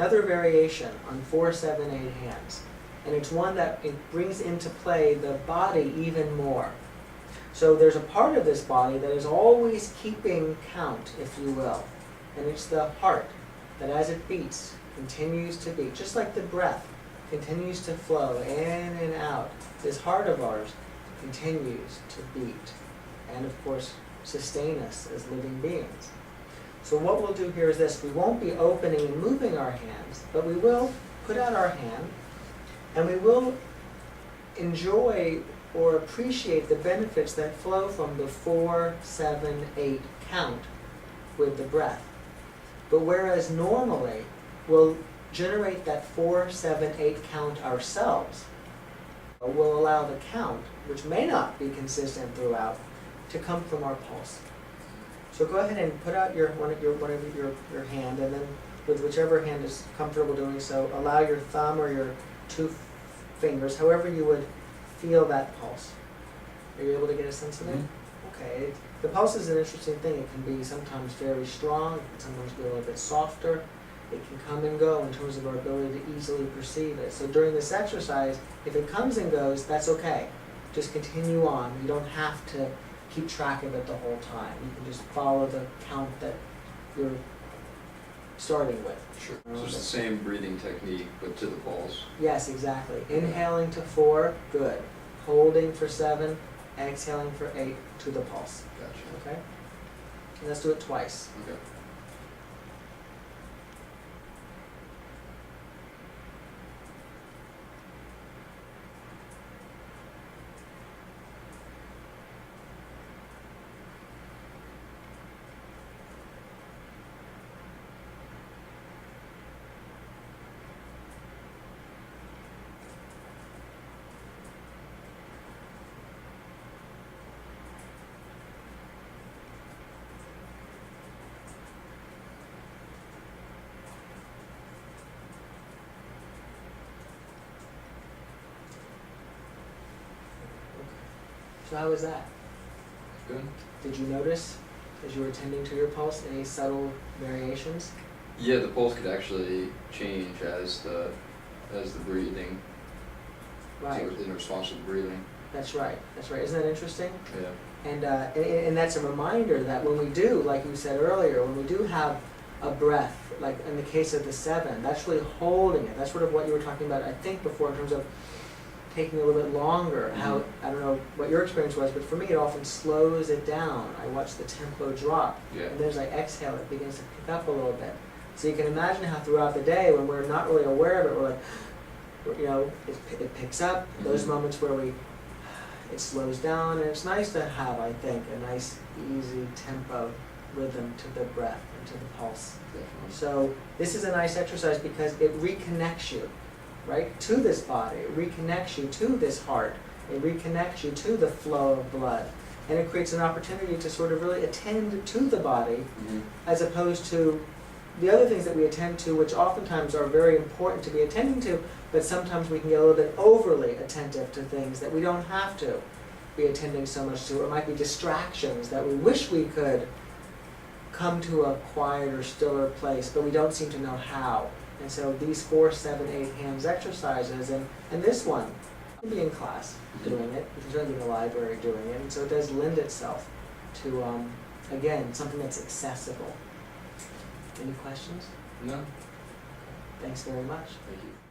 another variation on 4, 7, 8 hands. And it's one that it brings into play the body even more. So there's a part of this body that is always keeping count, if you will. And it's the heart, that as it beats, continues to beat. Just like the breath continues to flow in and out, this heart of ours continues to beat. And of course, sustain us as living beings. So what we'll do here is this. We won't be opening and moving our hands, but we will put out our hand, and we will enjoy or appreciate the benefits that flow from the 4, 7, 8 count with the breath. But whereas normally we'll generate that 4, 7, 8 count ourselves, we'll allow the count, which may not be consistent throughout, to come from our pulse. So go ahead and put out your hand, and then with whichever hand is comfortable doing so, allow your thumb or your 2 fingers, however you would feel that pulse. Are you able to get a sense of it? Okay. The pulse is an interesting thing. It can be sometimes very strong, it can sometimes be a little bit softer. It can come and go in terms of our ability to easily perceive it. So during this exercise, if it comes and goes, that's okay. Just continue on. You don't have to keep track of it the whole time. You can just follow the count that you're starting with. Sure. So it's the same breathing technique, but to the pulse. Yes, exactly. Inhaling to 4, good. Holding for 7, exhaling for 8 to the pulse. Gotcha. Okay? And let's do it twice. Okay. So how was that? Good. Did you notice, as you were attending to your pulse, any subtle variations? Yeah, the pulse could actually change as the breathing. Right. So in response to the breathing. That's right. That's right. Isn't that interesting? Yeah. And that's a reminder that when we do, like you said earlier, when we do have a breath, like in the case of the 7, that's really holding it. That's sort of what you were talking about, I think, before in terms of taking a little bit longer. How, I don't know what your experience was, but for me it often slows it down. I watch the tempo drop. Yeah. And then as I exhale, it begins to pick up a little bit. So you can imagine how throughout the day, when we're not really aware of it, we're like, you know, it picks up. Those moments where it slows down, and it's nice to have, I think, a nice, easy tempo rhythm to the breath and to the pulse. Definitely. So this is a nice exercise because it reconnects you, right, to this body. It reconnects you to this heart. It reconnects you to the flow of blood. And it creates an opportunity to sort of really attend to the body as opposed to the other things that we attend to, which oftentimes are very important to be attending to, but sometimes we can get a little bit overly attentive to things that we don't have to be attending so much to, or it might be distractions that we wish we could come to a quieter, stiller place, but we don't seem to know how. And so these 4, 7, 8 hands exercises, and this one, you can be in class doing it, you can certainly be in the library doing it, and so it does lend itself to, again, something that's accessible. Any questions? No. Thanks very much. Thank you.